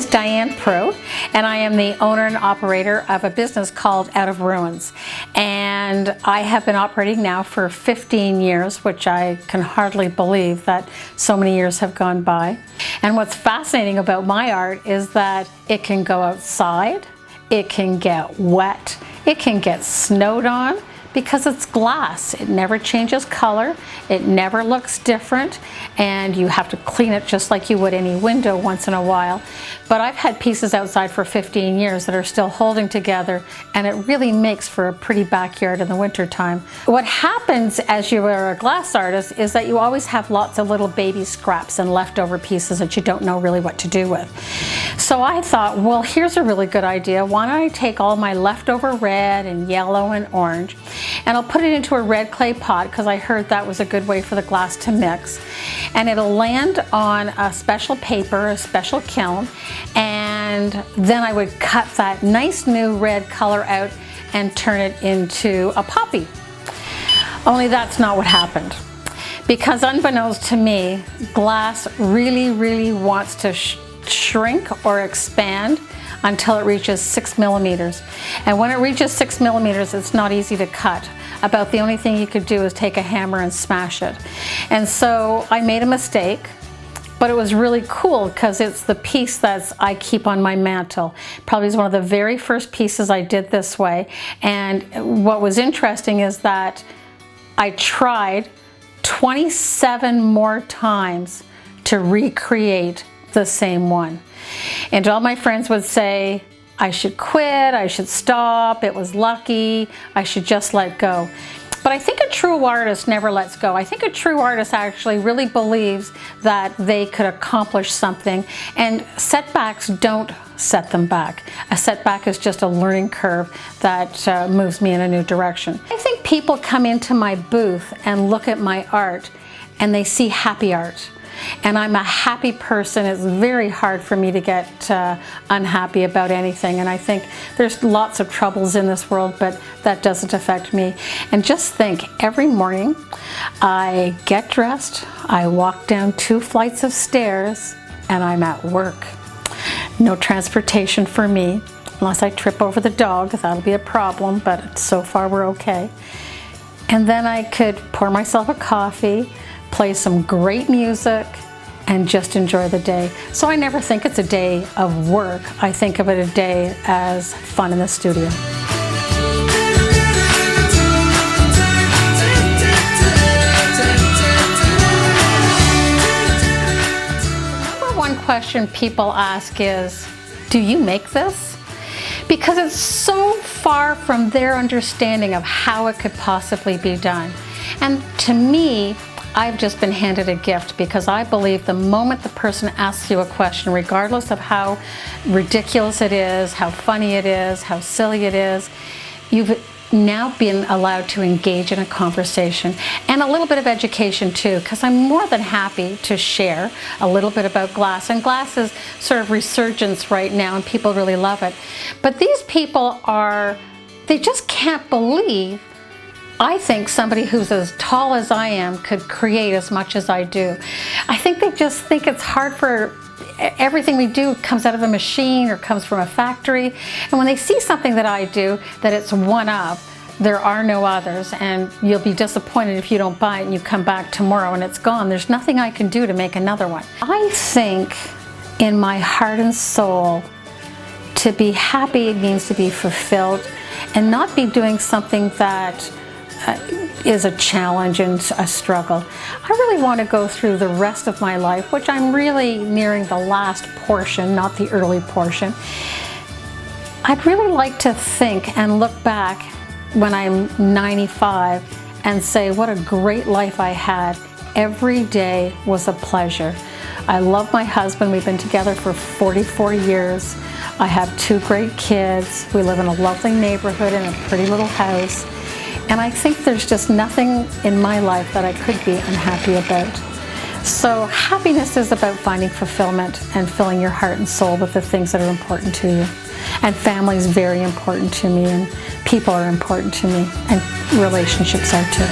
is Diane, and I am the owner and operator of a business called Out of Ruins. And I have been operating now for 15 years, which I can hardly believe that so many years have gone by. And what's fascinating about my art is that it can go outside, it can get wet, it can get snowed on, because it's glass. It never changes color, it never looks different, and you have to clean it just like you would any window once in a while. But I've had pieces outside for 15 years that are still holding together, and it really makes for a pretty backyard in the winter time. What happens as you are a glass artist is that you always have lots of little baby scraps and leftover pieces that you don't know really what to do with. So I thought, well, here's a really good idea. Why don't I take all my leftover red and yellow and orange, and I'll put it into a red clay pot, because I heard that was a good way for the glass to mix. And it'll land on a special paper, a special kiln, and then I would cut that nice new red color out and turn it into a poppy. Only that's not what happened. Because unbeknownst to me, glass really wants to shrink or expand until it reaches 6 millimeters. And when it reaches 6 millimeters, it's not easy to cut. About the only thing you could do is take a hammer and smash it. And so I made a mistake, but it was really cool because it's the piece that I keep on my mantle. Probably is one of the very first pieces I did this way. And what was interesting is that I tried 27 more times to recreate the same one. And all my friends would say, I should quit, I should stop, it was lucky, I should just let go. But I think a true artist never lets go. I think a true artist actually really believes that they could accomplish something, and setbacks don't set them back. A setback is just a learning curve that moves me in a new direction. I think people come into my booth and look at my art and they see happy art. And I'm a happy person. It's very hard for me to get unhappy about anything. And I think there's lots of troubles in this world, but that doesn't affect me. And just think, every morning I get dressed, I walk down 2 flights of stairs, and I'm at work. No transportation for me, unless I trip over the dog. That'll be a problem, but so far we're okay. And then I could pour myself a coffee, play some great music, and just enjoy the day. So I never think it's a day of work. I think of it a day as fun in the studio. The number one question people ask is, do you make this? Because it's so far from their understanding of how it could possibly be done. And to me, I've just been handed a gift, because I believe the moment the person asks you a question, regardless of how ridiculous it is, how funny it is, how silly it is, you've now been allowed to engage in a conversation and a little bit of education too, because I'm more than happy to share a little bit about glass. And glass is sort of resurgence right now, and people really love it. But these people they just can't believe, I think, somebody who's as tall as I am could create as much as I do. I think they just think it's hard for everything we do comes out of a machine or comes from a factory. And when they see something that I do, that it's one of, there are no others, and you'll be disappointed if you don't buy it and you come back tomorrow and it's gone. There's nothing I can do to make another one. I think in my heart and soul, to be happy means to be fulfilled and not be doing something that is a challenge and a struggle. I really want to go through the rest of my life, which I'm really nearing the last portion, not the early portion. I'd really like to think and look back when I'm 95 and say what a great life I had. Every day was a pleasure. I love my husband. We've been together for 44 years. I have 2 great kids. We live in a lovely neighborhood in a pretty little house. And I think there's just nothing in my life that I could be unhappy about. So happiness is about finding fulfillment and filling your heart and soul with the things that are important to you. And family is very important to me, and people are important to me, and relationships are too.